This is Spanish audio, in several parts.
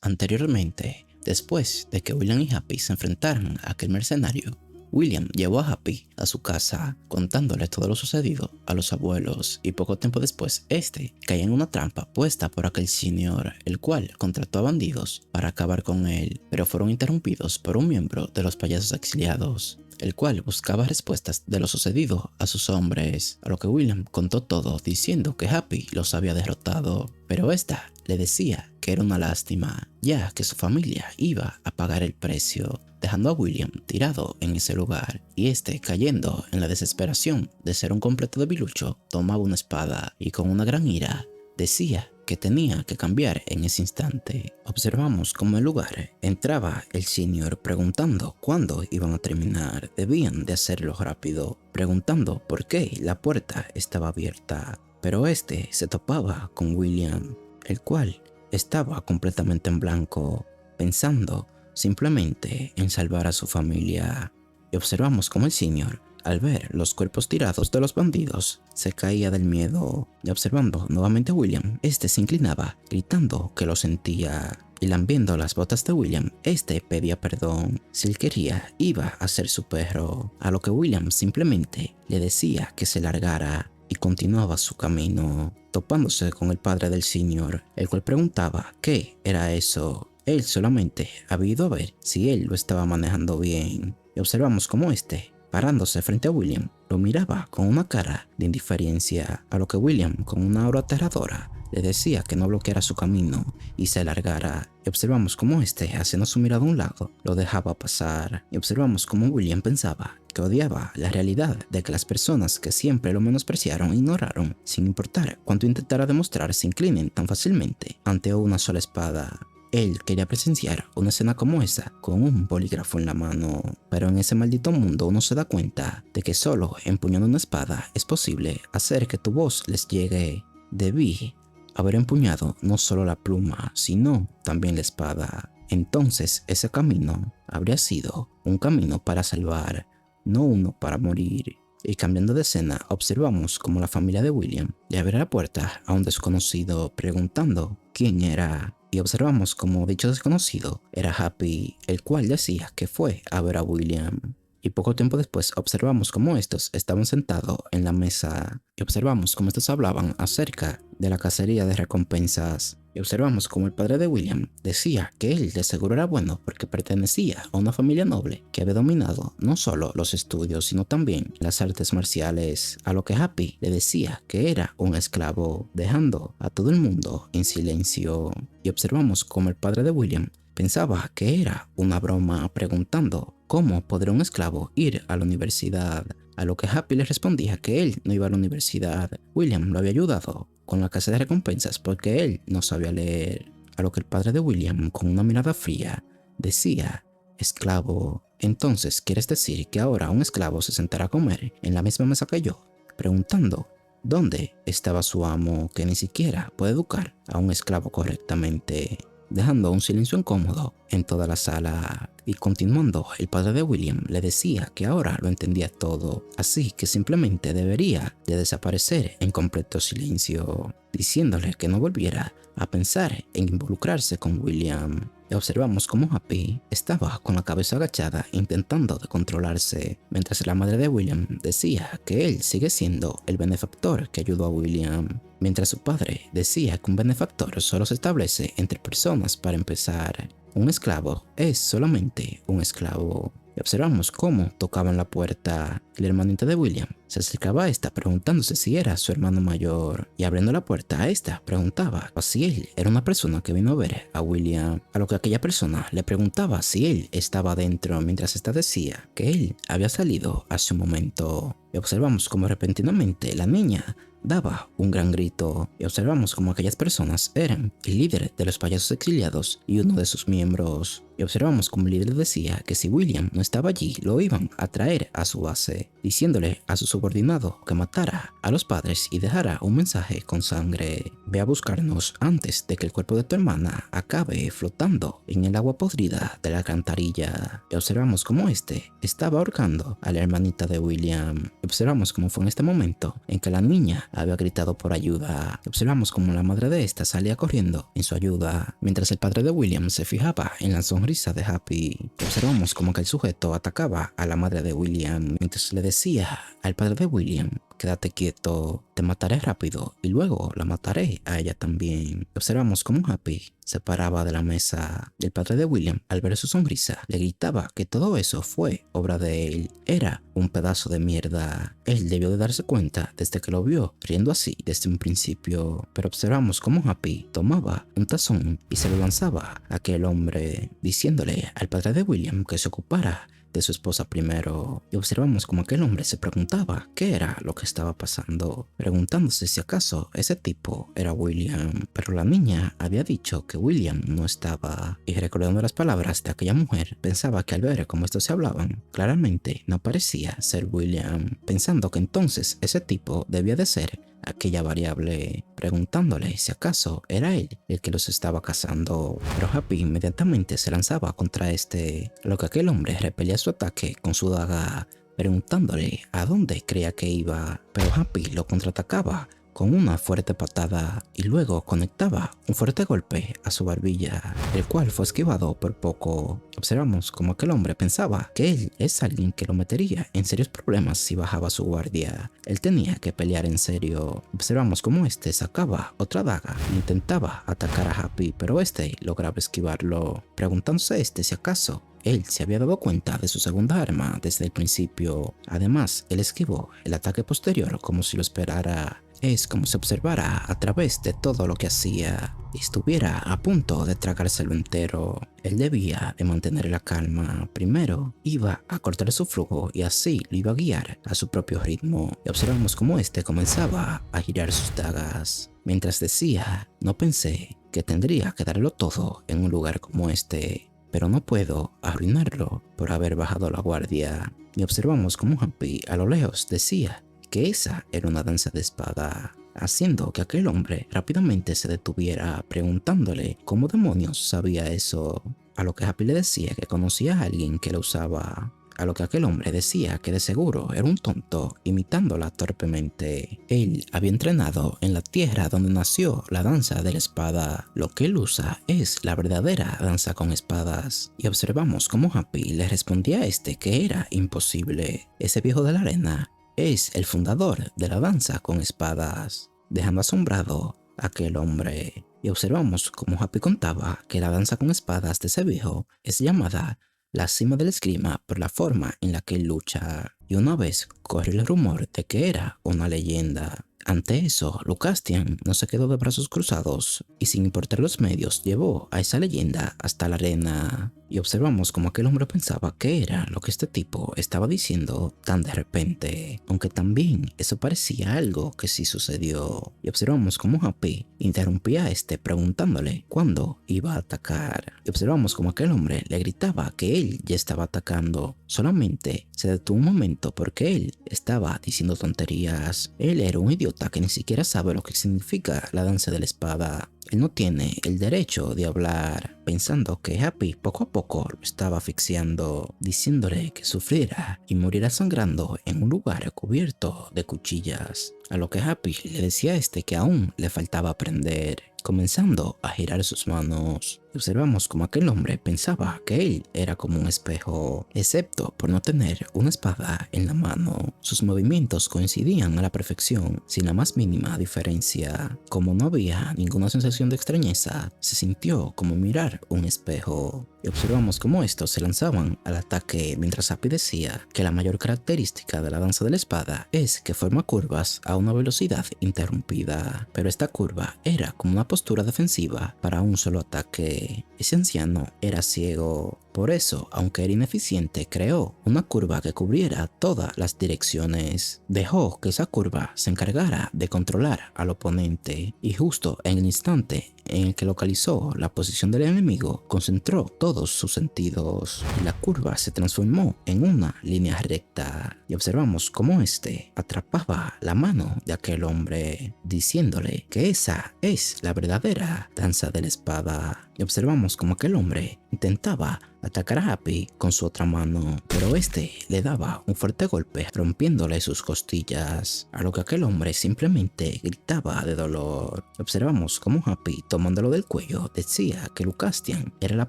Anteriormente, después de que William y Happy se enfrentaran a aquel mercenario, William llevó a Happy a su casa contándole todo lo sucedido a los abuelos y poco tiempo después este caía en una trampa puesta por aquel señor, el cual contrató a bandidos para acabar con él, pero fueron interrumpidos por un miembro de los payasos exiliados, el cual buscaba respuestas de lo sucedido a sus hombres, a lo que William contó todo diciendo que Happy los había derrotado, pero esta le decía que era una lástima, ya que su familia iba a pagar el precio, dejando a William tirado en ese lugar, y este, cayendo en la desesperación de ser un completo debilucho, tomaba una espada y con una gran ira decía que tenía que cambiar en ese instante. Observamos cómo el lugar entraba el señor preguntando cuándo iban a terminar. Debían de hacerlo rápido, preguntando por qué la puerta estaba abierta, pero este se topaba con William, el cual estaba completamente en blanco, pensando simplemente en salvar a su familia. Y observamos cómo el señor, al ver los cuerpos tirados de los bandidos, se caía del miedo. Y observando nuevamente a William, este se inclinaba, gritando que lo sentía. Y lambiendo las botas de William, este pedía perdón. Si él quería, iba a ser su perro, a lo que William simplemente le decía que se largara y continuaba su camino, topándose con el padre del señor, el cual preguntaba qué era eso. Él solamente había ido a ver si él lo estaba manejando bien. Y observamos cómo este, parándose frente a William, lo miraba con una cara de indiferencia, a lo que William, con una aura aterradora, le decía que no bloqueara su camino y se largara. Y observamos cómo este, haciendo su mirada a un lado, lo dejaba pasar. Y observamos cómo William pensaba que odiaba la realidad de que las personas que siempre lo menospreciaron e ignoraron, sin importar cuánto intentara demostrar, se inclinen tan fácilmente ante una sola espada. Él quería presenciar una escena como esa con un bolígrafo en la mano, pero en ese maldito mundo uno se da cuenta de que solo empuñando una espada es posible hacer que tu voz les llegue. Debí haber empuñado no solo la pluma, sino también la espada. Entonces ese camino habría sido un camino para salvar, no uno para morir. Y cambiando de escena, observamos como la familia de William le abre la puerta a un desconocido preguntando quién era. Y observamos como dicho desconocido era Happy, el cual decía que fue a ver a William. Y poco tiempo después observamos cómo estos estaban sentados en la mesa y observamos cómo estos hablaban acerca de la cacería de recompensas. Y observamos cómo el padre de William decía que él de seguro era bueno porque pertenecía a una familia noble que había dominado no solo los estudios sino también las artes marciales, a lo que Happy le decía que era un esclavo, dejando a todo el mundo en silencio. Y observamos cómo el padre de William pensaba que era una broma, preguntando cómo podría un esclavo ir a la universidad, a lo que Happy le respondía que él no iba a la universidad. William lo había ayudado con la casa de recompensas porque él no sabía leer, a lo que el padre de William, con una mirada fría, decía: esclavo, entonces ¿quieres decir que ahora un esclavo se sentará a comer en la misma mesa que yo? Preguntando dónde estaba su amo, que ni siquiera puede educar a un esclavo correctamente, dejando un silencio incómodo en toda la sala. Y continuando, el padre de William le decía que ahora lo entendía todo, así que simplemente debería de desaparecer en completo silencio, diciéndole que no volviera a pensar en involucrarse con William. Y observamos cómo Happy estaba con la cabeza agachada intentando de controlarse, mientras la madre de William decía que él sigue siendo el benefactor que ayudó a William, mientras su padre decía que un benefactor solo se establece entre personas para empezar. Un esclavo es solamente un esclavo. Y observamos cómo tocaban la puerta. El hermanito de William se acercaba a esta preguntándose si era su hermano mayor, y abriendo la puerta a esta preguntaba si él era una persona que vino a ver a William, a lo que aquella persona le preguntaba si él estaba dentro, mientras esta decía que él había salido hace un momento. Y observamos cómo repentinamente la niña daba un gran grito, y observamos como aquellas personas eran el líder de los payasos exiliados y uno de sus miembros. y observamos como el líder decía que si William no estaba allí lo iban a traer a su base, diciéndole a su subordinado que matara a los padres y dejara un mensaje con sangre: ve a buscarnos antes de que el cuerpo de tu hermana acabe flotando en el agua podrida de la alcantarilla. Y observamos cómo este estaba ahorcando a la hermanita de William. Y observamos cómo fue en este momento en que la niña había gritado por ayuda. Y observamos cómo la madre de esta salía corriendo en su ayuda, mientras el padre de William se fijaba en la sonrisa de Happy. Y observamos como que el sujeto atacaba a la madre de William mientras le decía al padre de William: quédate quieto, te mataré rápido y luego la mataré a ella también. Observamos cómo Happy se paraba de la mesa y el padre de William, al ver su sonrisa, le gritaba que todo eso fue obra de él. Era un pedazo de mierda. Él debió de darse cuenta desde que lo vio riendo así desde un principio. Pero observamos cómo Happy tomaba un tazón y se lo lanzaba a aquel hombre, diciéndole al padre de William que se ocupara de su esposa primero. Y observamos como aquel hombre se preguntaba qué era lo que estaba pasando, preguntándose si acaso ese tipo era William. Pero la niña había dicho que William no estaba, y recordando las palabras de aquella mujer, pensaba que al ver cómo estos se hablaban, claramente no parecía ser William, pensando que entonces ese tipo debía de ser aquella variable, preguntándole si acaso era él el que los estaba cazando. Pero Happy inmediatamente se lanzaba contra este, lo que aquel hombre repelía su ataque con su daga, preguntándole a dónde creía que iba. Pero Happy lo contraatacaba con una fuerte patada y luego conectaba un fuerte golpe a su barbilla, el cual fue esquivado por poco. Observamos como aquel hombre pensaba que él es alguien que lo metería en serios problemas si bajaba su guardia. Él tenía que pelear en serio. Observamos como este sacaba otra daga e intentaba atacar a Happy, pero este lograba esquivarlo, preguntándose si acaso él se había dado cuenta de su segunda arma desde el principio. Además, él esquivó el ataque posterior como si lo esperara. Es como si observara a través de todo lo que hacía y estuviera a punto de tragárselo entero. Él debía de mantener la calma. Primero iba a cortar su flujo y así lo iba a guiar a su propio ritmo. Y observamos cómo este comenzaba a girar sus dagas, mientras decía: no pensé que tendría que darlo todo en un lugar como este, pero no puedo arruinarlo por haber bajado la guardia. Y observamos cómo Happy a lo lejos decía que esa era una danza de espada, haciendo que aquel hombre rápidamente se detuviera, preguntándole cómo demonios sabía eso, a lo que Happy le decía que conocía a alguien que la usaba, a lo que aquel hombre decía que de seguro era un tonto, imitándola torpemente. Él había entrenado en la tierra donde nació la danza de la espada. Lo que él usa es la verdadera danza con espadas. Y observamos cómo Happy le respondía a que era imposible. Ese viejo de la arena es el fundador de la danza con espadas, dejando asombrado a aquel hombre. Y observamos cómo Happy contaba que la danza con espadas de ese viejo es llamada la cima del esgrima por la forma en la que él lucha. Y una vez corrió el rumor de que era una leyenda. Ante eso, Lucastian no se quedó de brazos cruzados y sin importar los medios llevó a esa leyenda hasta la arena. Y observamos como aquel hombre pensaba que era lo que este tipo estaba diciendo tan de repente, aunque también eso parecía algo que sí sucedió. Y observamos como Happy interrumpía a preguntándole cuándo iba a atacar. Y observamos como aquel hombre le gritaba que él ya estaba atacando. Solamente se detuvo un momento porque él estaba diciendo tonterías. Él era un idiota que ni siquiera sabe lo que significa la danza de la espada. Él no tiene el derecho de hablar, pensando que Happy poco a poco lo estaba asfixiando, diciéndole que sufriera y moriera sangrando en un lugar cubierto de cuchillas. A lo que Happy le decía a que aún le faltaba aprender, comenzando a girar sus manos. Observamos como aquel hombre pensaba que él era como un espejo, excepto por no tener una espada en la mano. Sus movimientos coincidían a la perfección, sin la más mínima diferencia. Como no había ninguna sensación de extrañeza, se sintió como mirar un espejo. Y observamos cómo estos se lanzaban al ataque, mientras Happy decía que la mayor característica de la danza de la espada es que forma curvas a una velocidad interrumpida, pero esta curva era como una postura defensiva para un solo ataque. Ese anciano era ciego, por eso, aunque era ineficiente, creó una curva que cubriera todas las direcciones. Dejó que esa curva se encargara de controlar al oponente, y justo en el instante en el que localizó la posición del enemigo, concentró todos sus sentidos y la curva se transformó en una línea recta y observamos cómo este atrapaba la mano de aquel hombre, diciéndole que esa es la verdadera danza de la espada. Y observamos como aquel hombre intentaba atacar a Happy con su otra mano, pero este le daba un fuerte golpe rompiéndole sus costillas, a lo que aquel hombre simplemente gritaba de dolor. Observamos como Happy, tomándolo del cuello, decía que Lucastian era la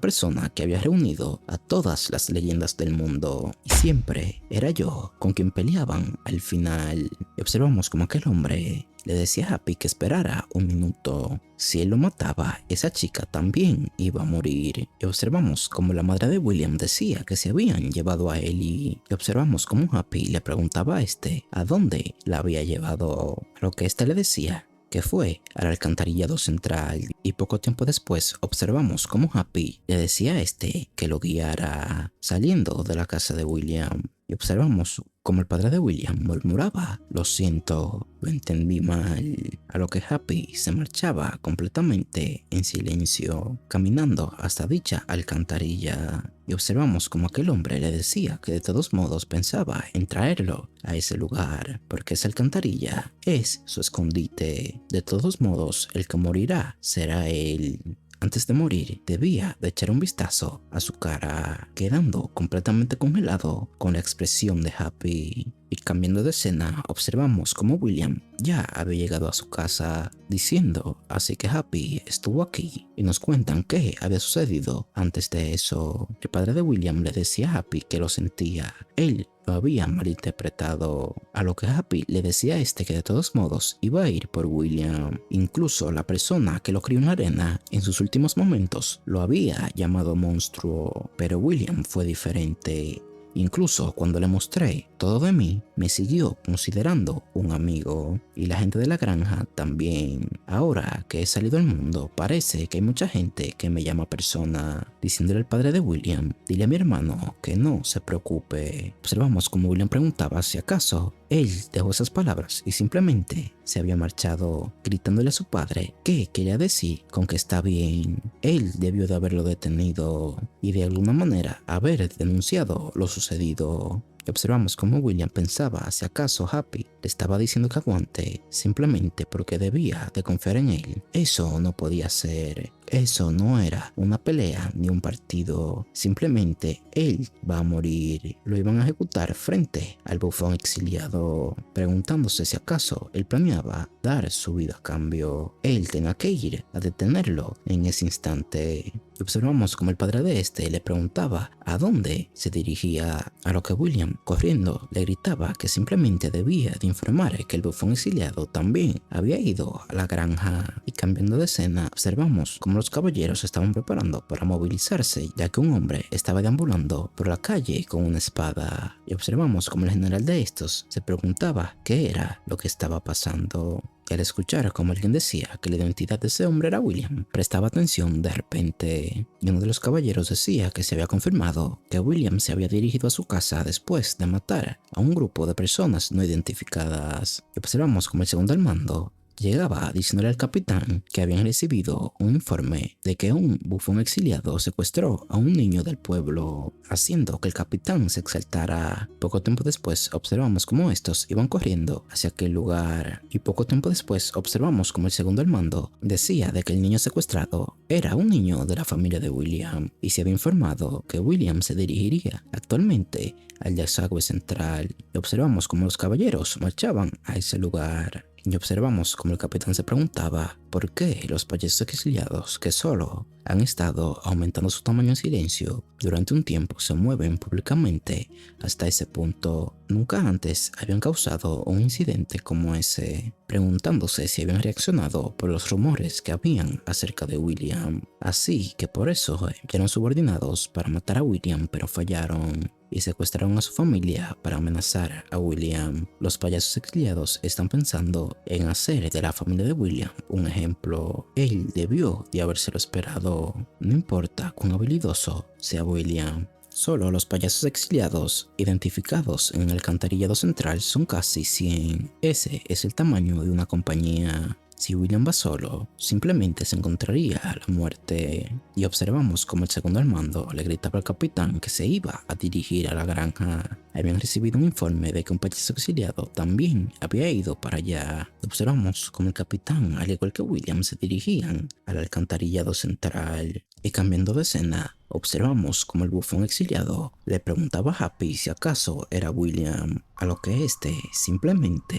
persona que había reunido a todas las leyendas del mundo y siempre era yo con quien peleaban al final. Y observamos como aquel hombre le decía a Happy que esperara un minuto. Si él lo mataba, esa chica también iba a morir. Y observamos como la madre de William decía que se habían llevado a Ellie. Y observamos como Happy le preguntaba a este a dónde la había llevado. A lo que este le decía que fue al alcantarillado central, y poco tiempo después observamos cómo Happy le decía a este que lo guiara saliendo de la casa de William. Y observamos como el padre de William murmuraba: lo siento, lo entendí mal, a lo que Happy se marchaba completamente en silencio, caminando hasta dicha alcantarilla. Y observamos como aquel hombre le decía que de todos modos pensaba en traerlo a ese lugar, porque esa alcantarilla es su escondite. De todos modos, el que morirá será él. Antes de morir, debía de echar un vistazo a su cara, quedando completamente congelado con la expresión de Happy. Y cambiando de escena, observamos cómo William ya había llegado a su casa, diciendo así que Happy estuvo aquí, y nos cuentan qué había sucedido antes de eso. El padre de William le decía a Happy que lo sentía, él lo había malinterpretado, a lo que Happy le decía a este que de todos modos iba a ir por William. Incluso la persona que lo crió en la arena en sus últimos momentos lo había llamado monstruo, pero William fue diferente. Incluso cuando le mostré todo de mí, me siguió considerando un amigo, y la gente de la granja también. Ahora que he salido al mundo, parece que hay mucha gente que me llama persona, diciéndole al padre de William: dile a mi hermano que no se preocupe. Observamos como William preguntaba si acaso él dejó esas palabras y simplemente se había marchado, gritándole a su padre qué quería decir con que está bien. Él debió de haberlo detenido y de alguna manera haber denunciado lo sucedido. Y observamos cómo William pensaba si acaso Happy le estaba diciendo que aguante simplemente porque debía de confiar en él. Eso no podía ser. Eso no era una pelea ni un partido. Simplemente él va a morir. Lo iban a ejecutar frente al bufón exiliado, preguntándose si acaso él planeaba dar su vida a cambio. Él tenía que ir a detenerlo en ese instante. Y observamos como el padre de este le preguntaba a dónde se dirigía, a lo que William, corriendo, le gritaba que simplemente debía de informar que el bufón exiliado también había ido a la granja. Y cambiando de escena, observamos como los caballeros se estaban preparando para movilizarse, ya que un hombre estaba deambulando por la calle con una espada. Y observamos como el general de estos se preguntaba qué era lo que estaba pasando. Y al escuchar como alguien decía que la identidad de ese hombre era William, prestaba atención de repente, y uno de los caballeros decía que se había confirmado que William se había dirigido a su casa después de matar a un grupo de personas no identificadas. Y observamos como el segundo al mando llegaba diciéndole al capitán que habían recibido un informe de que un bufón exiliado secuestró a un niño del pueblo, haciendo que el capitán se exaltara. Poco tiempo después observamos cómo estos iban corriendo hacia aquel lugar, y poco tiempo después observamos cómo el segundo al mando decía de que el niño secuestrado era un niño de la familia de William, y se había informado que William se dirigiría actualmente al desagüe central. Y observamos cómo los caballeros marchaban a ese lugar. Y observamos como el capitán se preguntaba por qué los payasos exiliados, que solo han estado aumentando su tamaño en silencio durante un tiempo, se mueven públicamente hasta ese punto. Nunca antes habían causado un incidente como ese, preguntándose si habían reaccionado por los rumores que habían acerca de William. Así que por eso eran subordinados para matar a William, pero fallaron y secuestraron a su familia para amenazar a William. Los payasos exiliados están pensando en hacer de la familia de William un ejemplo. Él debió de habérselo esperado, no importa cuán habilidoso sea William. Solo los payasos exiliados identificados en el alcantarillado central son casi 100. Ese es el tamaño de una compañía. Si William va solo, simplemente se encontraría a la muerte. Y observamos como el segundo al mando le gritaba al capitán que se iba a dirigir a la granja. Habían recibido un informe de que un payaso exiliado también había ido para allá. Observamos como el capitán, al igual que William, se dirigían al alcantarillado central. Y cambiando de escena, observamos como el bufón exiliado le preguntaba a Happy si acaso era William, a lo que este simplemente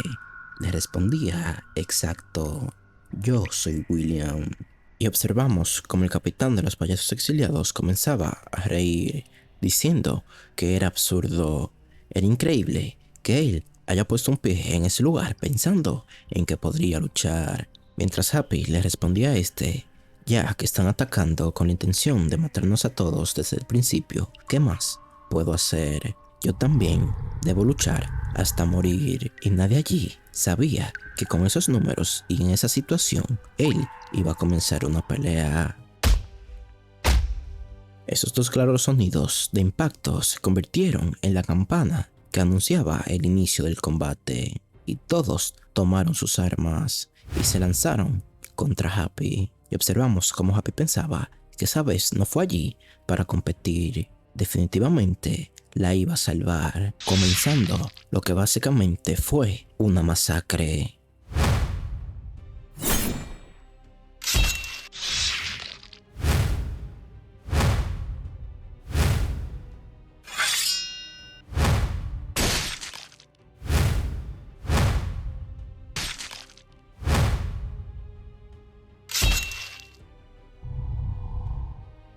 le respondía: exacto, yo soy William. Y observamos como el capitán de los payasos exiliados comenzaba a reír, diciendo que era absurdo, era increíble que él haya puesto un pie en ese lugar pensando en que podría luchar. Mientras Happy le respondía a este: ya que están atacando con la intención de matarnos a todos desde el principio, ¿qué más puedo hacer? Yo también debo luchar hasta morir. Y nadie allí sabía que con esos números y en esa situación, él iba a comenzar una pelea. Esos dos claros sonidos de impacto se convirtieron en la campana que anunciaba el inicio del combate, y todos tomaron sus armas y se lanzaron contra Happy. Y observamos cómo Happy pensaba que esa vez no fue allí para competir. Definitivamente la iba a salvar, comenzando lo que básicamente fue una masacre.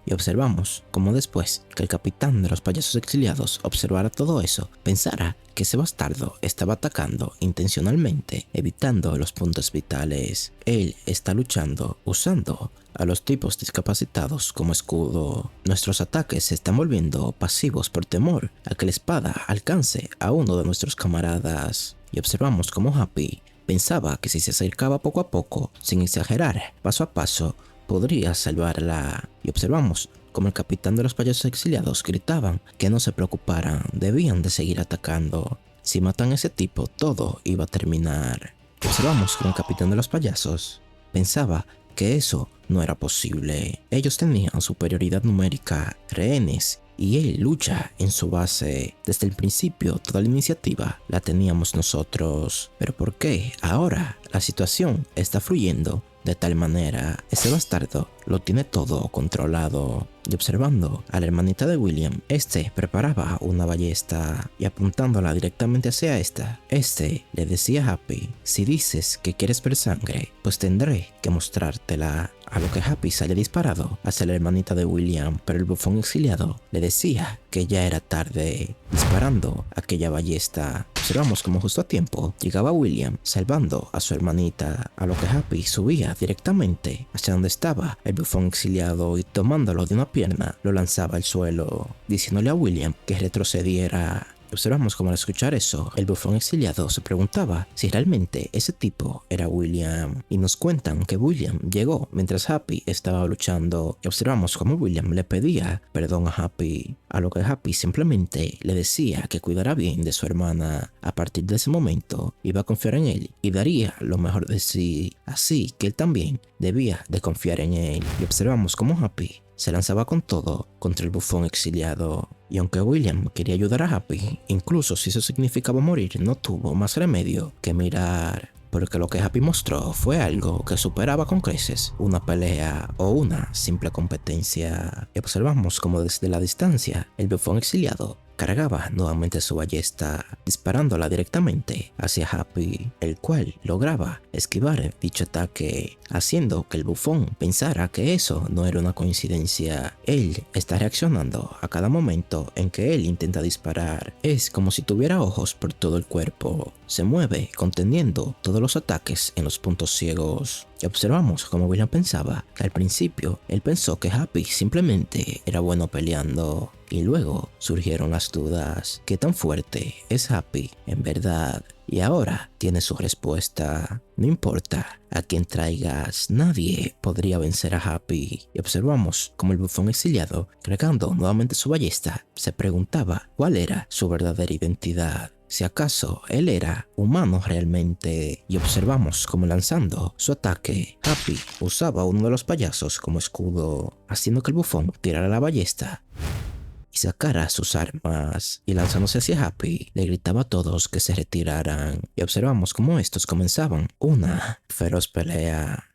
Y observamos cómo después que el capitán de los payasos exiliados observara todo eso, pensara que ese bastardo estaba atacando intencionalmente, evitando los puntos vitales. Él está luchando usando a los tipos discapacitados como escudo. Nuestros ataques se están volviendo pasivos por temor a que la espada alcance a uno de nuestros camaradas. Y observamos cómo Happy pensaba que si se acercaba poco a poco, sin exagerar, paso a paso, podría salvarla. Y observamos como el capitán de los payasos exiliados gritaban que no se preocuparan, debían de seguir atacando. Si matan a ese tipo, todo iba a terminar. Observamos como el capitán de los payasos pensaba que eso no era posible. Ellos tenían superioridad numérica, rehenes, y él lucha en su base. Desde el principio, toda la iniciativa la teníamos nosotros. Pero ¿por qué ahora la situación está fluyendo de tal manera? Ese bastardo lo tiene todo controlado. Y observando a la hermanita de William, este preparaba una ballesta y apuntándola directamente hacia esta, este le decía a Happy: si dices que quieres ver sangre, pues tendré que mostrártela. A lo que Happy sale disparado hacia la hermanita de William, pero el bufón exiliado le decía que ya era tarde, disparando aquella ballesta. Observamos como justo a tiempo llegaba William salvando a su hermanita, a lo que Happy subía directamente hacia donde estaba el bufón exiliado y tomándolo de una pierna lo lanzaba al suelo, diciéndole a William que retrocediera. Observamos como al escuchar eso, el bufón exiliado se preguntaba si realmente ese tipo era William, y nos cuentan que William llegó mientras Happy estaba luchando, y observamos como William le pedía perdón a Happy, a lo que Happy simplemente le decía que cuidara bien de su hermana. A partir de ese momento iba a confiar en él y daría lo mejor de sí, así que él también debía de confiar en él. Y observamos como Happy se lanzaba con todo contra el bufón exiliado. Y aunque William quería ayudar a Happy, incluso si eso significaba morir, no tuvo más remedio que mirar, porque lo que Happy mostró fue algo que superaba con creces una pelea o una simple competencia. Y observamos como desde la distancia el bufón exiliado cargaba nuevamente su ballesta, disparándola directamente hacia Happy, el cual lograba esquivar dicho ataque, haciendo que el bufón pensara que eso no era una coincidencia. Él está reaccionando a cada momento en que él intenta disparar. Es como si tuviera ojos por todo el cuerpo. Se mueve conteniendo todos los ataques en los puntos ciegos. Y observamos como William pensaba que al principio él pensó que Happy simplemente era bueno peleando. Y luego surgieron las dudas. ¿Qué tan fuerte es Happy en verdad? Y ahora tiene su respuesta. No importa a quién traigas, nadie podría vencer a Happy. Y observamos como el bufón exiliado, cargando nuevamente su ballesta, se preguntaba cuál era su verdadera identidad. si acaso él era humano realmente, y observamos como lanzando su ataque, Happy usaba uno de los payasos como escudo, haciendo que el bufón tirara la ballesta y sacara sus armas, y lanzándose hacia Happy, le gritaba a todos que se retiraran, y observamos cómo estos comenzaban una feroz pelea.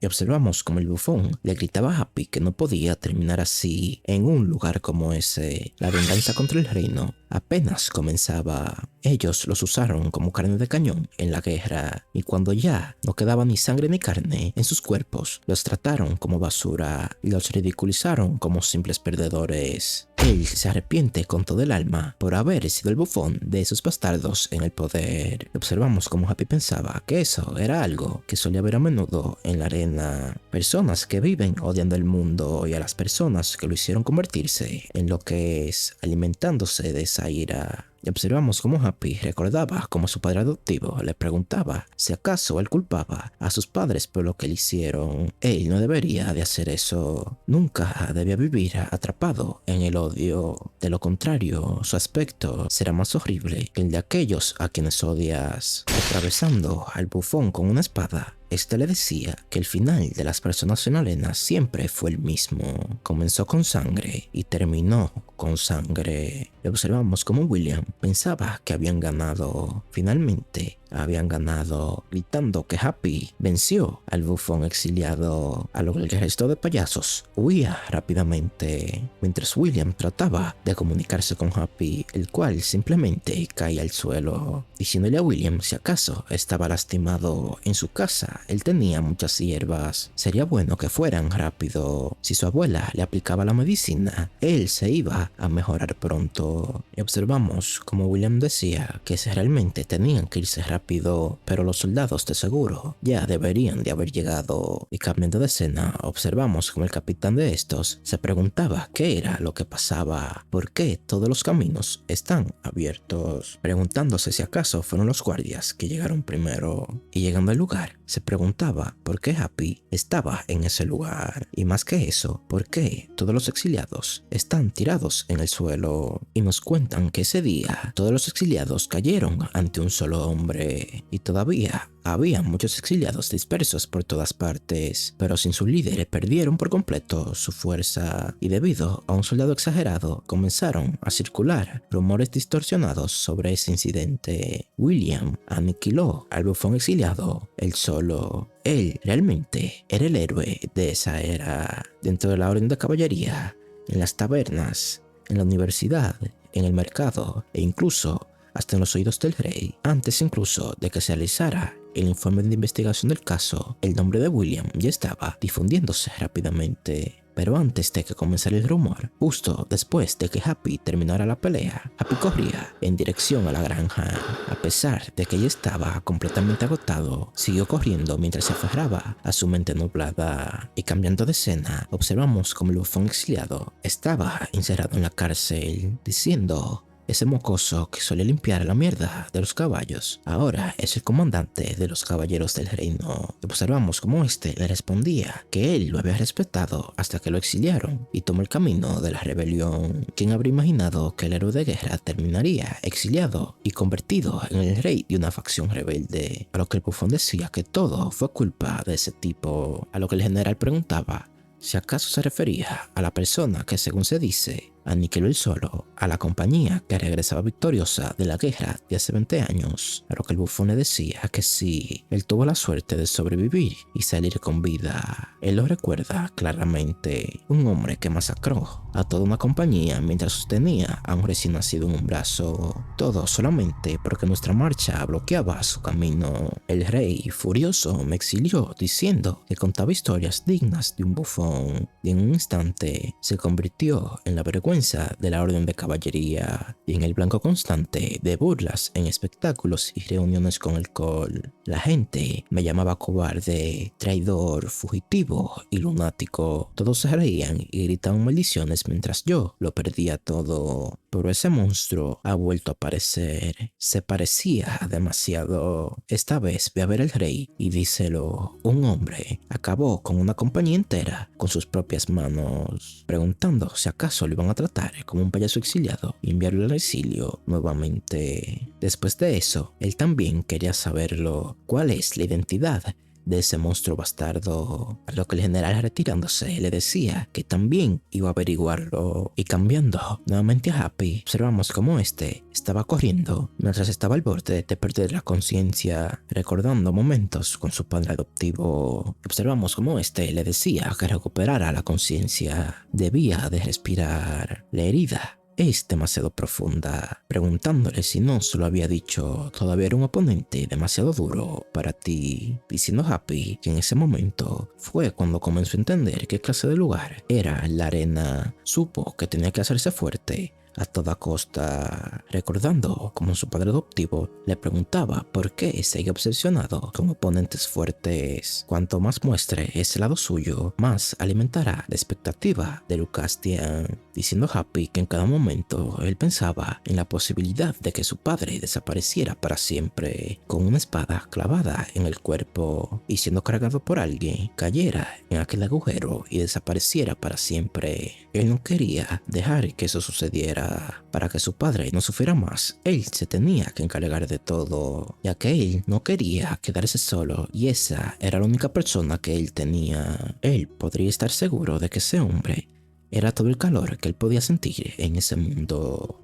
Y observamos como el bufón le gritaba a Happy que no podía terminar así en un lugar como ese. La venganza contra el reino apenas comenzaba. Ellos los usaron como carne de cañón en la guerra, y cuando ya no quedaba ni sangre ni carne en sus cuerpos, los trataron como basura y los ridiculizaron como simples perdedores. Él se arrepiente con todo el alma por haber sido el bufón de esos bastardos en el poder. Observamos como Happy pensaba que eso era algo que solía ver a menudo en la arena. Personas que viven odiando el mundo y a las personas que lo hicieron convertirse en lo que es, alimentándose de esa ira. Y observamos cómo Happy recordaba cómo su padre adoptivo le preguntaba si acaso él culpaba a sus padres por lo que le hicieron. Él no debería de hacer eso. Nunca debía vivir atrapado en el odio. De lo contrario, su aspecto será más horrible que el de aquellos a quienes odias. Atravesando al bufón con una espada, este le decía que el final de las personas en arena siempre fue el mismo. Comenzó con sangre y terminó con sangre. Y observamos cómo William pensaba que habían ganado. Finalmente habían ganado, gritando que Happy venció al bufón exiliado, a lo que el resto de payasos huía rápidamente, mientras William trataba de comunicarse con Happy, el cual simplemente caía al suelo, diciéndole a William si acaso estaba lastimado en su casa. Él tenía muchas hierbas, sería bueno que fueran rápido. Si su abuela le aplicaba la medicina, él se iba a mejorar pronto. Y observamos como William decía que si realmente tenían que irse rápido, pero los soldados de seguro ya deberían de haber llegado. Y cambiando de escena, observamos como el capitán de estos se preguntaba qué era lo que pasaba, por qué todos los caminos están abiertos, preguntándose si acaso fueron los guardias que llegaron primero. Y llegando al lugar, se preguntaba por qué Happy estaba en ese lugar, y más que eso, por qué todos los exiliados están tirados en el suelo. Y nos cuentan que ese día todos los exiliados cayeron ante un solo hombre, y todavía había muchos exiliados dispersos por todas partes, pero sin su líder perdieron por completo su fuerza, y debido a un soldado exagerado comenzaron a circular rumores distorsionados sobre ese incidente. William aniquiló al bufón exiliado él solo. Él realmente era el héroe de esa era, dentro de la orden de caballería, en las tabernas, en la universidad, en el mercado e incluso hasta en los oídos del rey. Antes incluso de que se realizara el informe de investigación del caso, el nombre de William ya estaba difundiéndose rápidamente. Pero antes de que comenzara el rumor, justo después de que Happy terminara la pelea, Happy corría en dirección a la granja. A pesar de que ya estaba completamente agotado, siguió corriendo mientras se aferraba a su mente nublada. Y cambiando de escena, observamos como el bufón exiliado estaba encerrado en la cárcel, diciendo: ese mocoso que solía limpiar la mierda de los caballos, ahora es el comandante de los caballeros del reino. Observamos cómo este le respondía que él lo había respetado hasta que lo exiliaron y tomó el camino de la rebelión. ¿Quién habría imaginado que el héroe de guerra terminaría exiliado y convertido en el rey de una facción rebelde? A lo que el bufón decía que todo fue culpa de ese tipo, a lo que el general preguntaba si acaso se refería a la persona que, según se dice, aniquiló él solo a la compañía que regresaba victoriosa de la guerra de hace 20 años, a lo que el bufón le decía que sí, él tuvo la suerte de sobrevivir y salir con vida. Él lo recuerda claramente, un hombre que masacró a toda una compañía mientras sostenía a un recién nacido en un brazo, todo solamente porque nuestra marcha bloqueaba su camino. El rey, furioso, me exilió diciendo que contaba historias dignas de un bufón, y en un instante se convirtió en la vergüenza de la orden de caballería y en el blanco constante de burlas en espectáculos y reuniones con alcohol. La gente me llamaba cobarde, traidor, fugitivo y lunático. Todos se reían y gritaban maldiciones mientras yo lo perdía todo. pero ese monstruo ha vuelto a aparecer. Se parecía demasiado. Esta vez ve a ver al rey y díselo. Un hombre acabó con una compañía entera con sus propias manos, preguntando si acaso lo iban a tratar como un payaso exiliado y enviarlo al exilio nuevamente. Después de eso, él también quería saberlo. ¿Cuál es la identidad de ese monstruo bastardo? A lo que el general, retirándose, le decía que también iba a averiguarlo. Y cambiando nuevamente a Happy, observamos cómo este estaba corriendo mientras estaba al borde de perder la conciencia, recordando momentos con su padre adoptivo. Observamos cómo este le decía que recuperara la conciencia debía de respirar. La herida es demasiado profunda, preguntándole si no se lo había dicho, todavía era un oponente demasiado duro para ti, diciendo Happy que en ese momento fue cuando comenzó a entender qué clase de lugar era la arena. Supo que tenía que hacerse fuerte a toda costa, recordando cómo su padre adoptivo le preguntaba por qué seguía obsesionado con oponentes fuertes. Cuanto más muestre ese lado suyo, más alimentará la expectativa de Lucastian, diciendo Happy que en cada momento él pensaba en la posibilidad de que su padre desapareciera para siempre, con una espada clavada en el cuerpo y siendo cargado por alguien, cayera en aquel agujero y desapareciera para siempre. Él no quería dejar que eso sucediera. Para que su padre no sufriera más, él se tenía que encargar de todo, ya que él no quería quedarse solo y esa era la única persona que él tenía. Él podría estar seguro de que ese hombre era todo el calor que él podía sentir en ese mundo.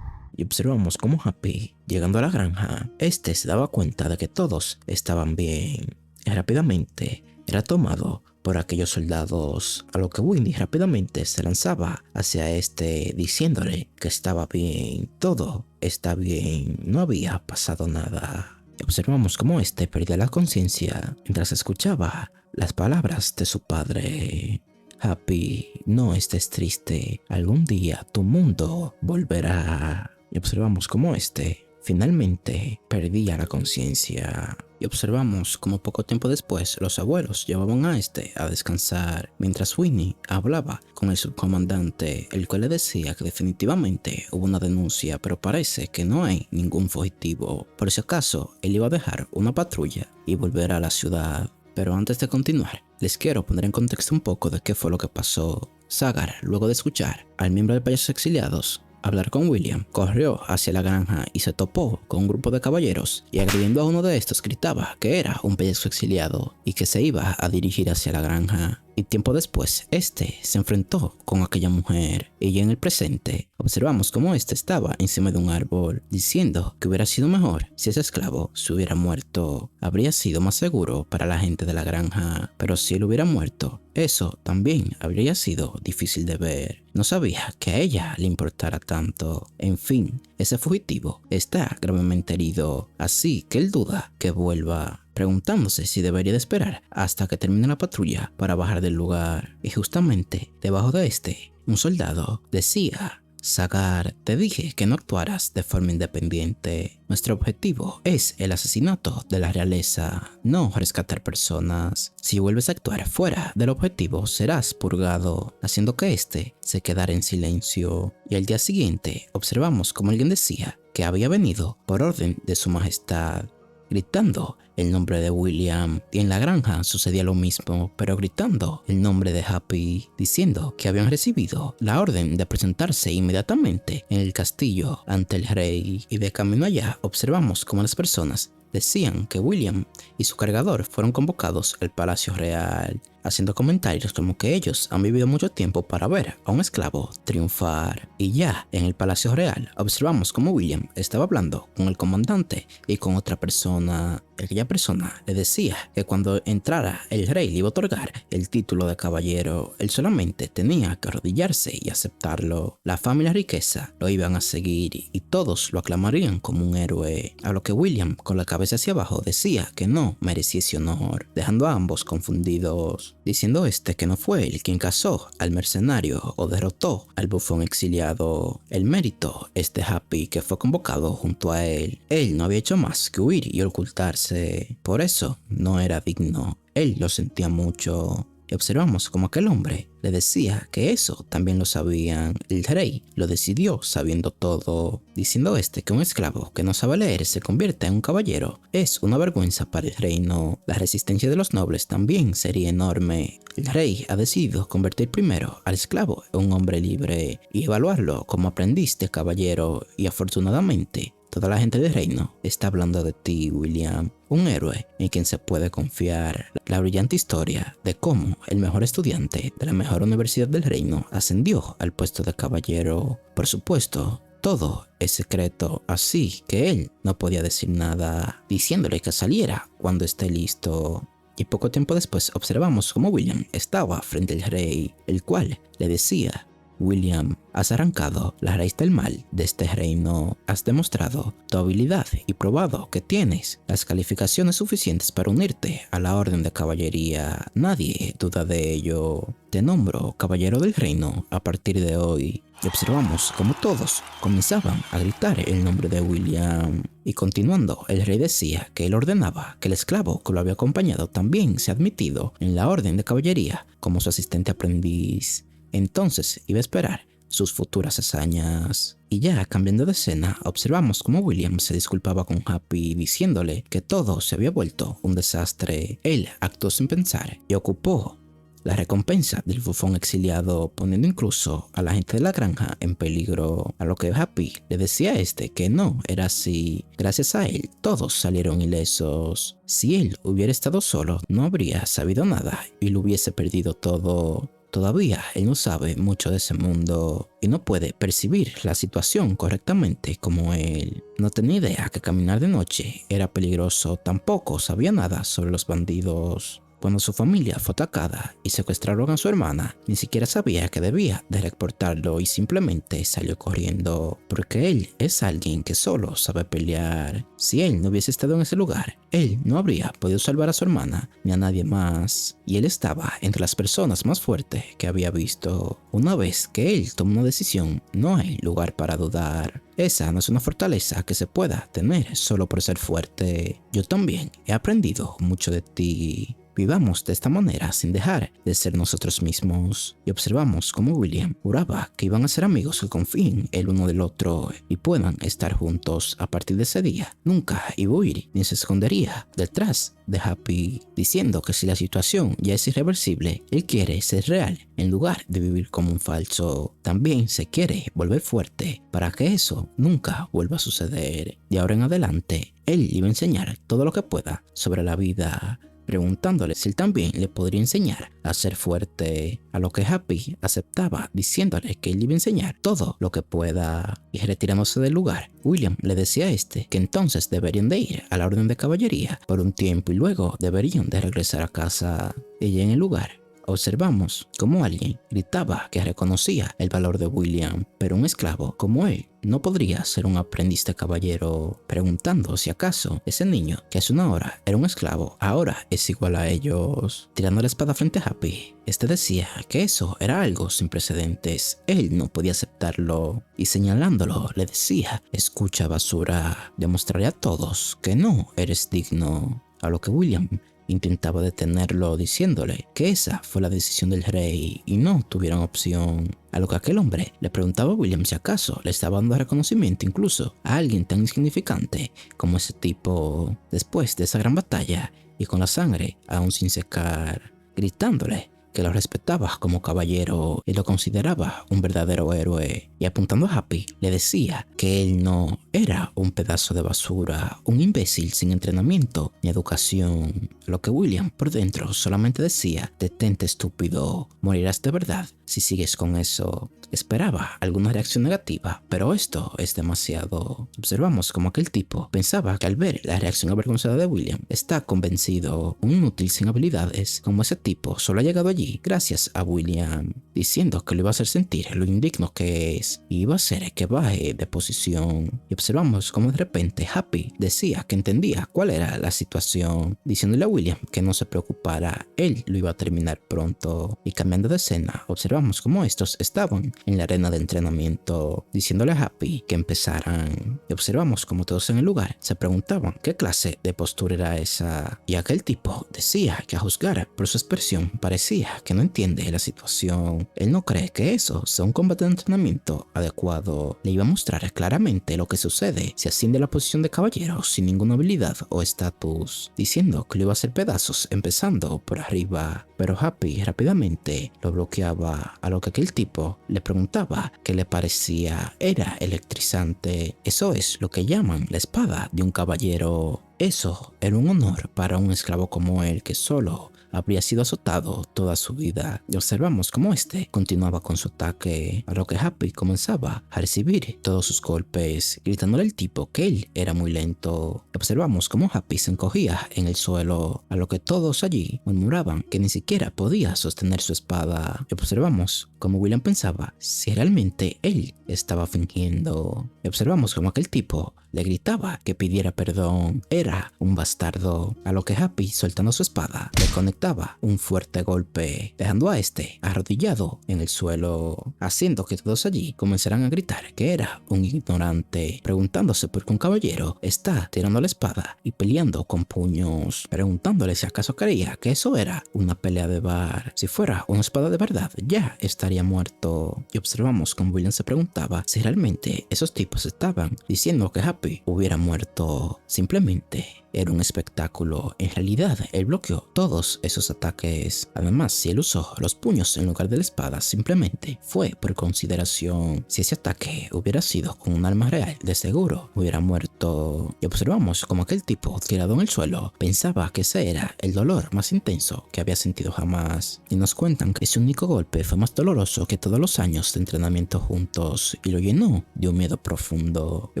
Y observamos cómo Happy, llegando a la granja, este se daba cuenta de que todos estaban bien. Y rápidamente era tomado por aquellos soldados, a lo que Winnie rápidamente se lanzaba hacia este diciéndole que estaba bien, todo está bien, no había pasado nada. Y observamos cómo este perdía la conciencia mientras escuchaba las palabras de su padre. Happy, no estés triste, algún día tu mundo volverá. Y observamos cómo este finalmente perdía la conciencia. Y observamos como poco tiempo después los abuelos llevaban a este a descansar, mientras Winnie hablaba con el subcomandante, el cual le decía que definitivamente hubo una denuncia, pero parece que no hay ningún fugitivo. Por si acaso, él iba a dejar una patrulla y volver a la ciudad. Pero antes de continuar, les quiero poner en contexto un poco de qué fue lo que pasó. Sagar, luego de escuchar al miembro de Payasos Exiliados hablar con William, corrió hacia la granja y se topó con un grupo de caballeros y agrediendo a uno de estos gritaba que era un payaso exiliado y que se iba a dirigir hacia la granja. Y tiempo después, este se enfrentó con aquella mujer y ya en el presente observamos cómo este estaba encima de un árbol diciendo que hubiera sido mejor si ese esclavo se hubiera muerto. Habría sido más seguro para la gente de la granja, pero si él hubiera muerto, eso también habría sido difícil de ver. No sabía que a ella le importara tanto. En fin, ese fugitivo está gravemente herido, así que él duda que vuelva, preguntándose si debería de esperar hasta que termine la patrulla para bajar del lugar. Y justamente debajo de este, un soldado decía: Sagar, te dije que no actuaras de forma independiente. Nuestro objetivo es el asesinato de la realeza, no rescatar personas. Si vuelves a actuar fuera del objetivo, serás purgado, haciendo que este se quedara en silencio. Y al día siguiente, observamos como alguien decía que había venido por orden de su majestad, gritando el nombre de William, y en la granja sucedía lo mismo, pero gritando el nombre de Happy, diciendo que habían recibido la orden de presentarse inmediatamente en el castillo ante el rey. Y de camino allá observamos cómo las personas decían que William y su cargador fueron convocados al Palacio Real, haciendo comentarios como que ellos han vivido mucho tiempo para ver a un esclavo triunfar. Y ya en el Palacio Real observamos como William estaba hablando con el comandante y con otra persona. Aquella persona le decía que cuando entrara el rey le iba a otorgar el título de caballero. Él solamente tenía que arrodillarse y aceptarlo. La fama y la riqueza lo iban a seguir y todos lo aclamarían como un héroe. A lo que William, con la cabeza hacia abajo, decía que no merecía ese honor, dejando a ambos confundidos, diciendo este que no fue él quien cazó al mercenario o derrotó al bufón exiliado. El mérito es de Happy, que fue convocado junto a él. Él no había hecho más que huir y ocultarse, por eso no era digno. Él lo sentía mucho. y observamos como aquel hombre le decía que eso también lo sabían. El rey lo decidió sabiendo todo, diciendo que un esclavo que no sabe leer se convierta en un caballero es una vergüenza para el reino. La resistencia de los nobles también sería enorme. El rey ha decidido convertir primero al esclavo en un hombre libre y evaluarlo como aprendiz de caballero, y afortunadamente toda la gente del reino está hablando de ti, William, un héroe en quien se puede confiar. La brillante historia de cómo el mejor estudiante de la mejor universidad del reino ascendió al puesto de caballero. Por supuesto, todo es secreto, así que él no podía decir nada, diciéndole que saliera cuando esté listo. Y poco tiempo después observamos cómo William estaba frente al rey, el cual le decía: William, has arrancado la raíz del mal de este reino, has demostrado tu habilidad y probado que tienes las calificaciones suficientes para unirte a la orden de caballería. Nadie duda de ello. Te nombro caballero del reino a partir de hoy. Y observamos como todos comenzaban a gritar el nombre de William. Y continuando, el rey decía que él ordenaba que el esclavo que lo había acompañado también sea admitido en la orden de caballería como su asistente aprendiz. Entonces iba a esperar sus futuras hazañas. Y ya cambiando de escena, observamos cómo William se disculpaba con Happy diciéndole que todo se había vuelto un desastre. Él actuó sin pensar y ocupó la recompensa del bufón exiliado, poniendo incluso a la gente de la granja en peligro, a lo que Happy le decía a que no era así. Gracias a él, todos salieron ilesos. Si él hubiera estado solo, no habría sabido nada y lo hubiese perdido todo. Todavía él no sabe mucho de ese mundo y no puede percibir la situación correctamente como él. No tenía idea que caminar de noche era peligroso, tampoco sabía nada sobre los bandidos. Cuando su familia fue atacada y secuestraron a su hermana, ni siquiera sabía que debía de reportarlo y simplemente salió corriendo, porque él es alguien que solo sabe pelear. Si él no hubiese estado en ese lugar, él no habría podido salvar a su hermana ni a nadie más, y él estaba entre las personas más fuertes que había visto. Una vez que él toma una decisión, no hay lugar para dudar. Esa no es una fortaleza que se pueda tener solo por ser fuerte. Yo también he aprendido mucho de ti. Vivamos de esta manera sin dejar de ser nosotros mismos. Y observamos cómo William juraba que iban a ser amigos que confíen el uno del otro y puedan estar juntos. A partir de ese día, nunca iba a huir ni se escondería detrás de Happy, diciendo que si la situación ya es irreversible, él quiere ser real en lugar de vivir como un falso. También se quiere volver fuerte para que eso nunca vuelva a suceder. De ahora en adelante, él iba a enseñar todo lo que pueda sobre la vida, preguntándole si él también le podría enseñar a ser fuerte, a lo que Happy aceptaba, diciéndole que él iba a enseñar todo lo que pueda. Y retirándose del lugar, William le decía a que entonces deberían de ir a la orden de caballería por un tiempo y luego deberían de regresar a casa. Ella en el lugar, observamos cómo alguien gritaba que reconocía el valor de William, pero un esclavo como él no podría ser un aprendiz de caballero, preguntando si acaso ese niño que hace una hora era un esclavo, ahora es igual a ellos. Tirando la espada frente a Happy, decía que eso era algo sin precedentes, él no podía aceptarlo, y señalándolo le decía: escucha, basura, demostraré a todos que no eres digno. A lo que William intentaba detenerlo, diciéndole que esa fue la decisión del rey y no tuvieron opción. A lo que aquel hombre le preguntaba a William si acaso le estaba dando reconocimiento incluso a alguien tan insignificante como ese tipo, después de esa gran batalla y con la sangre aún sin secar, gritándole que lo respetaba como caballero y lo consideraba un verdadero héroe, y apuntando a Happy le decía que él no era un pedazo de basura, un imbécil sin entrenamiento ni educación. Lo que William por dentro solamente decía: detente, estúpido, morirás de verdad si sigues con eso. Esperaba alguna reacción negativa, pero esto es demasiado. Observamos como aquel tipo pensaba que al ver la reacción avergonzada de William, está convencido, un inútil sin habilidades como ese tipo solo ha llegado allí gracias a William. diciendo que lo iba a hacer sentir lo indigno que es y iba a hacer que baje de posición. Y observamos como de repente Happy decía que entendía cuál era la situación, diciéndole a William que no se preocupara, él lo iba a terminar pronto. Y cambiando de escena, observamos como estos estaban en la arena de entrenamiento, diciéndole a Happy que empezaran. Y observamos como todos en el lugar se preguntaban qué clase de postura era esa. Y aquel tipo decía que a juzgar por su expresión parecía que no entiende la situación. Él no cree que eso sea un combate de entrenamiento adecuado. Le iba a mostrar claramente lo que sucede si asciende a la posición de caballero sin ninguna habilidad o estatus, diciendo que lo iba a hacer pedazos empezando por arriba. Pero Happy rápidamente lo bloqueaba, a lo que aquel tipo le preguntaba qué le parecía. Era electrizante. Eso es lo que llaman la espada de un caballero. Eso era un honor para un esclavo como él que solo habría sido azotado toda su vida. Y observamos cómo este continuaba con su ataque, a lo que Happy comenzaba a recibir todos sus golpes, gritándole al tipo que él era muy lento. Observamos cómo Happy se encogía en el suelo, a lo que todos allí murmuraban que ni siquiera podía sostener su espada. Y observamos cómo William pensaba si realmente él estaba fingiendo. Y observamos cómo aquel tipo le gritaba que pidiera perdón. Era un bastardo, a lo que Happy, soltando su espada, le conectaba un fuerte golpe, dejando a este arrodillado en el suelo, haciendo que todos allí comenzaran a gritar que era un ignorante, preguntándose por qué un caballero está tirando la espada y peleando con puños, preguntándole si acaso creía que eso era una pelea de bar. Si fuera una espada de verdad, ya estaría muerto. Y observamos cómo William se preguntaba si realmente esos tipos estaban diciendo que Happy hubiera muerto. Simplemente era un espectáculo. En realidad, él bloqueó todos esos ataques. Además, si él usó los puños en lugar de la espada, simplemente fue por consideración. Si ese ataque hubiera sido con un arma real, de seguro hubiera muerto. Y observamos como aquel tipo tirado en el suelo pensaba que ese era el dolor más intenso que había sentido jamás. Y nos cuentan que ese único golpe fue más doloroso que todos los años de entrenamiento juntos y lo llenó de un miedo profundo. Y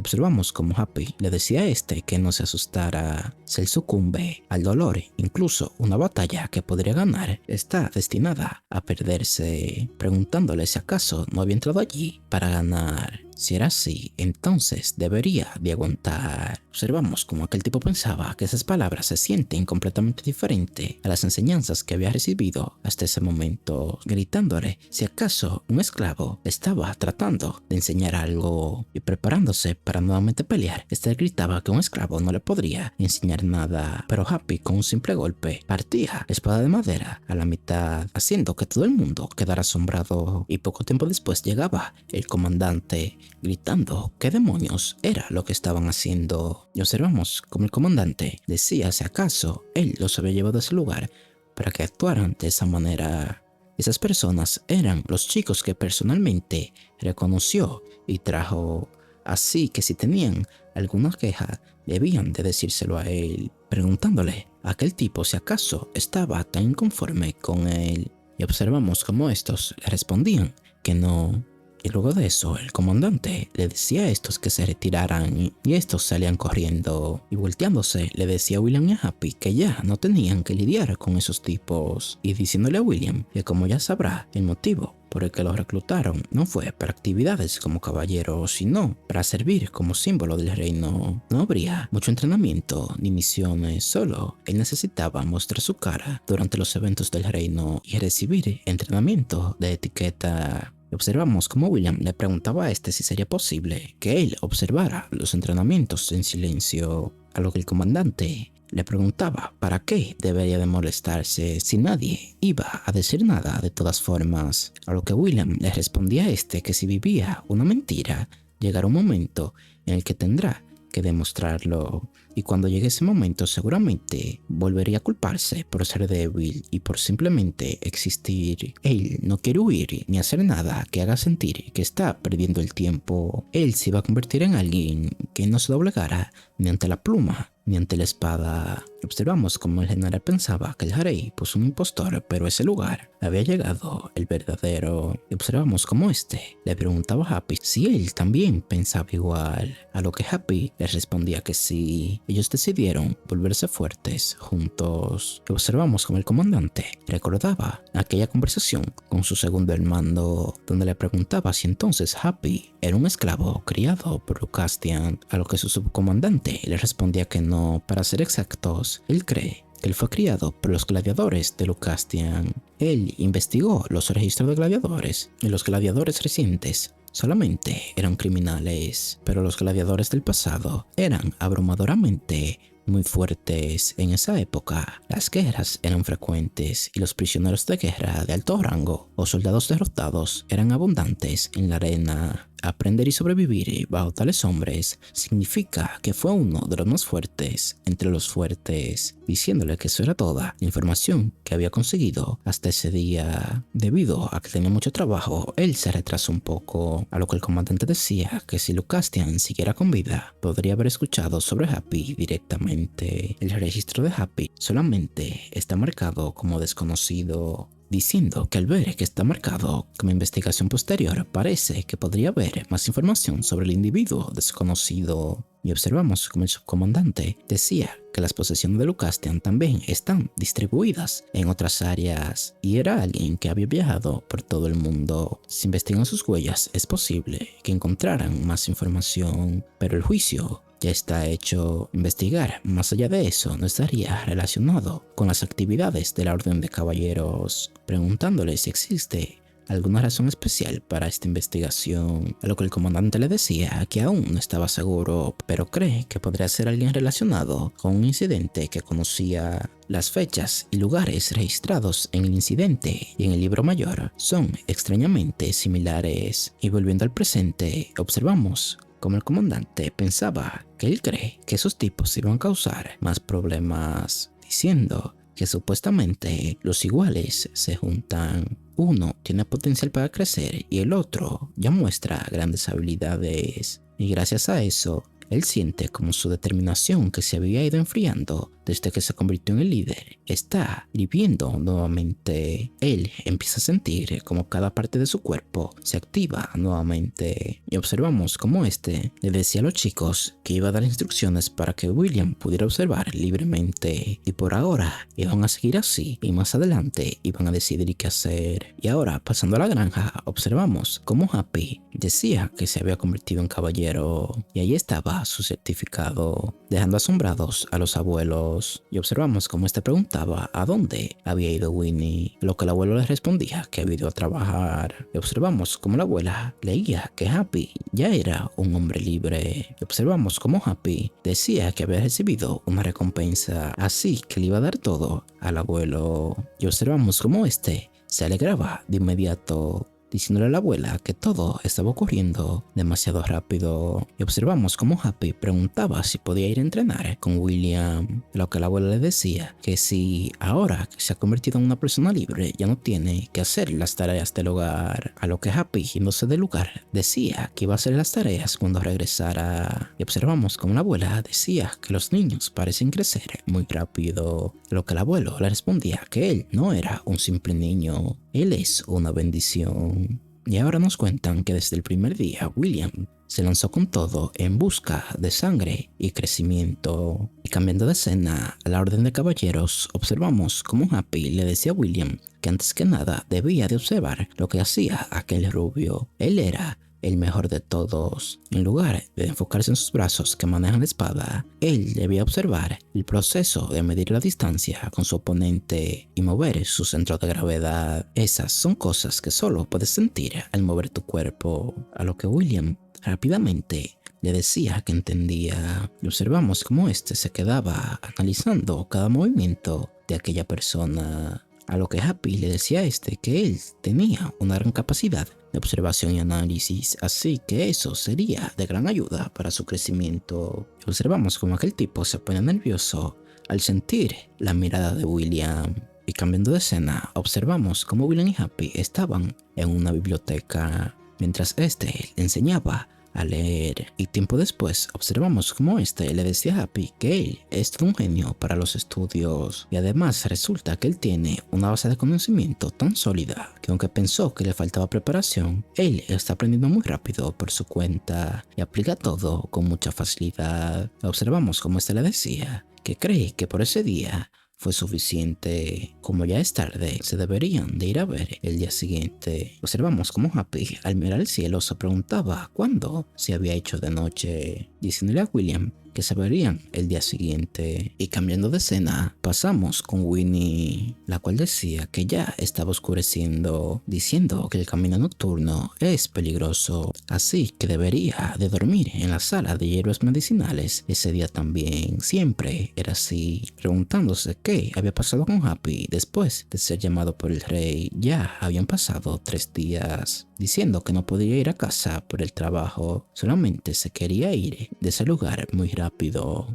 observamos como Happy le decía a este que no se asustara. Si él sucumbe al dolor, incluso una batalla que podría ganar está destinada a perderse, preguntándole si acaso no había entrado allí para ganar. Si era así, entonces debería de aguantar. Observamos como aquel tipo pensaba que esas palabras se sienten completamente diferentes a las enseñanzas que había recibido hasta ese momento, gritándole si acaso un esclavo estaba tratando de enseñar algo y preparándose para nuevamente pelear. Este gritaba que un esclavo no le podría enseñar nada, pero Happy con un simple golpe partía la espada de madera a la mitad, haciendo que todo el mundo quedara asombrado. Y poco tiempo después llegaba el comandante, gritando qué demonios era lo que estaban haciendo. Y observamos como el comandante decía si acaso él los había llevado a ese lugar para que actuaran de esa manera. Esas personas eran los chicos que personalmente reconoció y trajo, así que si tenían alguna queja debían de decírselo a él, preguntándole a aquel tipo si acaso estaba tan inconforme con él. Y observamos cómo estos le respondían que no. Y luego de eso, el comandante le decía a estos que se retiraran y estos salían corriendo. Y volteándose, le decía a William y a Happy que ya no tenían que lidiar con esos tipos. Y diciéndole a William que como ya sabrá, el motivo por el que los reclutaron no fue para actividades como caballeros, sino para servir como símbolo del reino. No habría mucho entrenamiento ni misiones, solo él necesitaba mostrar su cara durante los eventos del reino y recibir entrenamiento de etiqueta. Observamos cómo William le preguntaba a este si sería posible que él observara los entrenamientos en silencio, a lo que el comandante le preguntaba para qué debería de molestarse si nadie iba a decir nada de todas formas, a lo que William le respondía a este que si vivía una mentira, llegará un momento en el que tendrá que demostrarlo, y cuando llegue ese momento seguramente volvería a culparse por ser débil y por simplemente existir. Él no quiere huir ni hacer nada que haga sentir que está perdiendo el tiempo. Él se iba a convertir en alguien que no se doblegara ni ante la pluma ni ante la espada. Observamos cómo el general pensaba que el Harey puso un impostor, pero a ese lugar había llegado el verdadero. Y observamos cómo este le preguntaba a Happy si él también pensaba igual, a lo que Happy le respondía que sí. Ellos decidieron volverse fuertes juntos. Y observamos cómo el comandante recordaba aquella conversación con su segundo al mando, donde le preguntaba si entonces Happy era un esclavo criado por Lucastian, a lo que su subcomandante le respondía que no. Para ser exactos, él cree que él fue criado por los gladiadores de Lucastian. Él investigó los registros de gladiadores y los gladiadores recientes solamente eran criminales, pero los gladiadores del pasado eran abrumadoramente muy fuertes. En esa época, las guerras eran frecuentes y los prisioneros de guerra de alto rango o soldados derrotados eran abundantes en la arena. Aprender y sobrevivir bajo tales hombres significa que fue uno de los más fuertes entre los fuertes, diciéndole que eso era toda la información que había conseguido hasta ese día. Debido a que tenía mucho trabajo, él se retrasó un poco, a lo que el comandante decía que si Lucastian siguiera con vida, podría haber escuchado sobre Happy directamente. El registro de Happy solamente está marcado como desconocido, diciendo que al ver que está marcado como investigación posterior, parece que podría haber más información sobre el individuo desconocido. Y observamos como el subcomandante decía que las posesiones de Lucastian también están distribuidas en otras áreas, y era alguien que había viajado por todo el mundo. Si investigan sus huellas, es posible que encontraran más información, pero el juicio ya está hecho. Investigar más allá de eso no estaría relacionado con las actividades de la Orden de Caballeros, preguntándole si existe alguna razón especial para esta investigación, a lo que el comandante le decía que aún no estaba seguro, pero cree que podría ser alguien relacionado con un incidente que conocía. Las fechas y lugares registrados en el incidente y en el libro mayor son extrañamente similares. Y volviendo al presente, observamos como el comandante pensaba que él cree que esos tipos iban a causar más problemas, diciendo que supuestamente los iguales se juntan. Uno tiene potencial para crecer y el otro ya muestra grandes habilidades. Y gracias a eso, él siente como su determinación, que se había ido enfriando desde que se convirtió en el líder, está hirviendo nuevamente. Él empieza a sentir como cada parte de su cuerpo se activa nuevamente. Y observamos cómo este le decía a los chicos que iba a dar instrucciones para que William pudiera observar libremente. Y por ahora iban a seguir así, y más adelante iban a decidir qué hacer. Y ahora, pasando a la granja, observamos cómo Happy decía que se había convertido en caballero, y ahí estaba su certificado, dejando asombrados a los abuelos. Y observamos cómo este preguntaba a dónde había ido Winnie, lo que el abuelo le respondía que había ido a trabajar. Y observamos cómo la abuela leía que Happy ya era un hombre libre. Y observamos cómo Happy decía que había recibido una recompensa, así que le iba a dar todo al abuelo. Y observamos cómo este se alegraba de inmediato, diciéndole a la abuela que todo estaba ocurriendo demasiado rápido. Y observamos cómo Happy preguntaba si podía ir a entrenar con William, lo que la abuela le decía que si ahora que se ha convertido en una persona libre ya no tiene que hacer las tareas del hogar, a lo que Happy, yéndose del lugar, decía que iba a hacer las tareas cuando regresara. Y observamos cómo la abuela decía que los niños parecen crecer muy rápido, a lo que el abuelo le respondía que él no era un simple niño, él es una bendición. Y ahora nos cuentan que desde el primer día William se lanzó con todo en busca de sangre y crecimiento. Y cambiando de escena a la Orden de Caballeros, observamos cómo Happy le decía a William que antes que nada debía de observar lo que hacía aquel rubio. Él era el mejor de todos. En lugar de enfocarse en sus brazos que manejan la espada, él debía observar el proceso de medir la distancia con su oponente y mover su centro de gravedad. Esas son cosas que solo puedes sentir al mover tu cuerpo, a lo que William rápidamente le decía que entendía. Y observamos cómo este se quedaba analizando cada movimiento de aquella persona, a lo que Happy le decía a este que él tenía una gran capacidad de observación y análisis, así que eso sería de gran ayuda para su crecimiento. Observamos como aquel tipo se pone nervioso al sentir la mirada de William. Y cambiando de escena, observamos cómo William y Happy estaban en una biblioteca, mientras este le enseñaba a leer, y tiempo después observamos cómo este le decía a Happy que él es todo un genio para los estudios, y además resulta que él tiene una base de conocimiento tan sólida que aunque pensó que le faltaba preparación, él está aprendiendo muy rápido por su cuenta y aplica todo con mucha facilidad. Observamos cómo este le decía que cree que por ese día fue suficiente. Como ya es tarde, se deberían de ir a ver el día siguiente. Observamos cómo Happy al mirar el cielo se preguntaba cuándo se había hecho de noche, diciéndole a William que se verían el día siguiente. Y cambiando de escena, pasamos con Winnie, la cual decía que ya estaba oscureciendo, diciendo que el camino nocturno es peligroso, así que debería de dormir en la sala de hierbas medicinales ese día también. Siempre era así, preguntándose qué había pasado con Happy después de ser llamado por el rey. Ya habían pasado 3 días, diciendo que no podía ir a casa por el trabajo, solamente se quería ir de ese lugar muy rápido.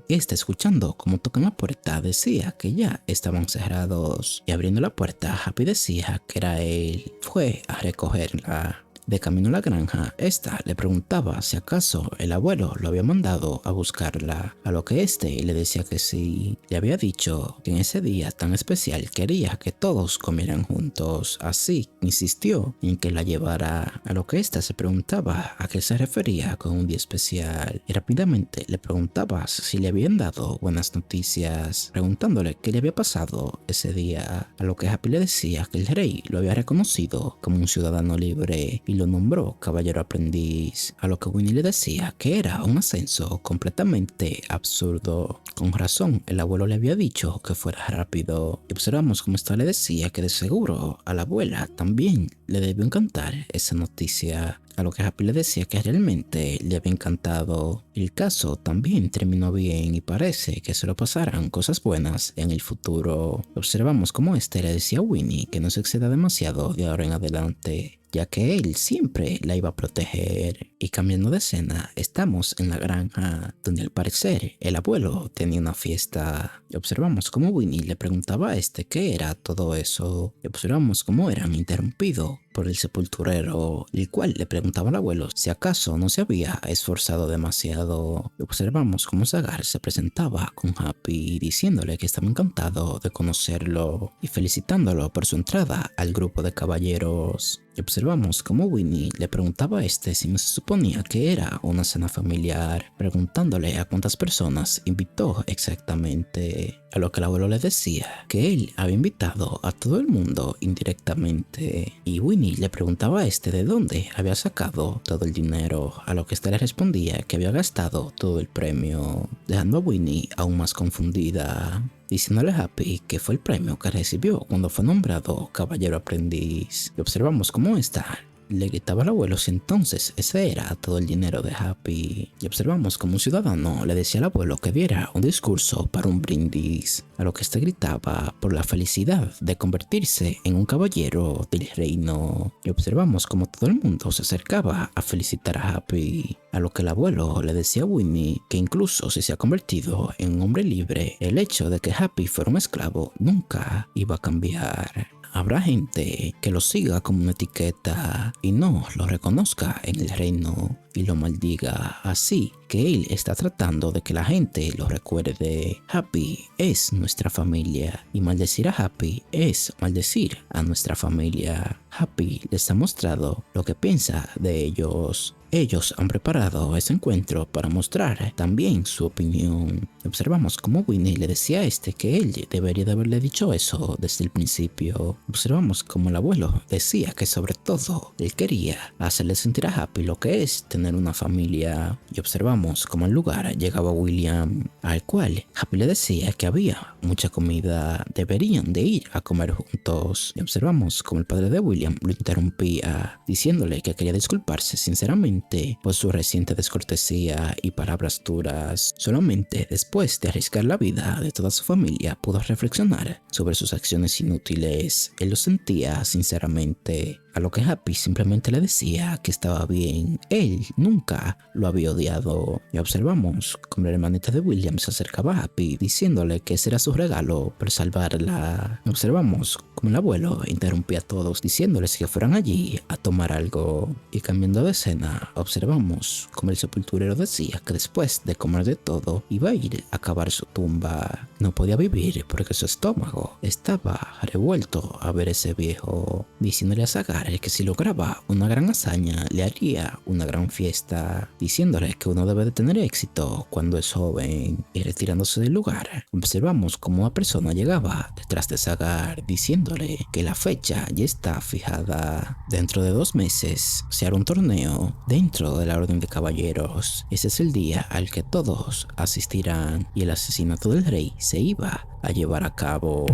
Escuchando como tocan la puerta, decía que ya estaban cerrados, y abriendo la puerta, Happy decía que era él. Fue a recogerla. De camino a la granja, esta le preguntaba si acaso el abuelo lo había mandado a buscarla, a lo que este le decía que sí. Le había dicho que en ese día tan especial quería que todos comieran juntos, así insistió en que la llevara, a lo que esta se preguntaba a qué se refería con un día especial, y rápidamente le preguntaba si le habían dado buenas noticias, preguntándole qué le había pasado ese día, a lo que Happy le decía que el rey lo había reconocido como un ciudadano libre y lo nombró caballero aprendiz, a lo que Winnie le decía que era un ascenso completamente absurdo. Con razón, el abuelo le había dicho que fuera rápido, y observamos cómo esta le decía que de seguro a la abuela también le debió encantar esa noticia, a lo que Happy le decía que realmente le había encantado. El caso también terminó bien y parece que se lo pasarán cosas buenas en el futuro. Observamos cómo este le decía a Winnie que no se exceda demasiado de ahora en adelante, ya que él siempre la iba a proteger. Y cambiando de escena, estamos en la granja, donde al parecer el abuelo tenía una fiesta. Y observamos cómo Winnie le preguntaba a este qué era todo eso. Y observamos cómo eran interrumpidos por el sepulturero, el cual le preguntaba al abuelo si acaso no se había esforzado demasiado. Y observamos cómo Zagar se presentaba con Happy, diciéndole que estaba encantado de conocerlo y felicitándolo por su entrada al grupo de caballeros. Y observamos cómo Winnie le preguntaba a este si no se suponía que era una cena familiar, preguntándole a cuántas personas invitó exactamente, a lo que el abuelo le decía que él había invitado a todo el mundo indirectamente. Y Winnie le preguntaba a este de dónde había sacado todo el dinero, a lo que este le respondía que había gastado todo el premio, dejando a Winnie aún más confundida, diciéndole a Happy que fue el premio que recibió cuando fue nombrado caballero aprendiz. Y observamos cómo esta le gritaba al abuelo si entonces ese era todo el dinero de Happy. Y observamos como un ciudadano le decía al abuelo que diera un discurso para un brindis, a lo que este gritaba por la felicidad de convertirse en un caballero del reino. Y observamos como todo el mundo se acercaba a felicitar a Happy, a lo que el abuelo le decía a Winnie que incluso si se ha convertido en un hombre libre, el hecho de que Happy fuera un esclavo nunca iba a cambiar. Habrá gente que lo siga como una etiqueta y no lo reconozca en el reino y lo maldiga, así que él está tratando de que la gente lo recuerde. Happy es nuestra familia y maldecir a Happy es maldecir a nuestra familia. Happy les ha mostrado lo que piensa de ellos. Ellos han preparado ese encuentro para mostrar también su opinión. Observamos cómo Winnie le decía a este que él debería de haberle dicho eso desde el principio. Observamos cómo el abuelo decía que sobre todo él quería hacerle sentir a Happy lo que es tener una familia. Y observamos cómo al lugar llegaba William, al cual Happy le decía que había mucha comida, deberían de ir a comer juntos. Y observamos cómo el padre de William lo interrumpía, diciéndole que quería disculparse sinceramente por su reciente descortesía y palabras duras. Solamente después de arriesgar la vida de toda su familia pudo reflexionar sobre sus acciones inútiles. Él lo sentía sinceramente, a lo que Happy simplemente le decía que estaba bien. Él nunca lo había odiado. Y observamos como la hermanita de William se acercaba a Happy diciéndole que ese era su regalo por salvarla. Observamos como el abuelo interrumpía a todos diciéndoles que fueran allí a tomar algo. Y cambiando de escena, observamos como el sepulturero decía que después de comer de todo iba a ir a cavar su tumba. No podía vivir porque su estómago estaba revuelto a ver ese viejo, diciéndole a Sagar que si lograba una gran hazaña le haría una gran fiesta, diciéndole que uno debe de tener éxito cuando es joven. Y retirándose del lugar, observamos como una persona llegaba detrás de Sagar diciéndole que la fecha ya está fijada. Dentro de 2 meses se hará un torneo dentro de la Orden de Caballeros. Ese es el día al que todos asistirán y el asesinato del rey se iba a llevar a cabo.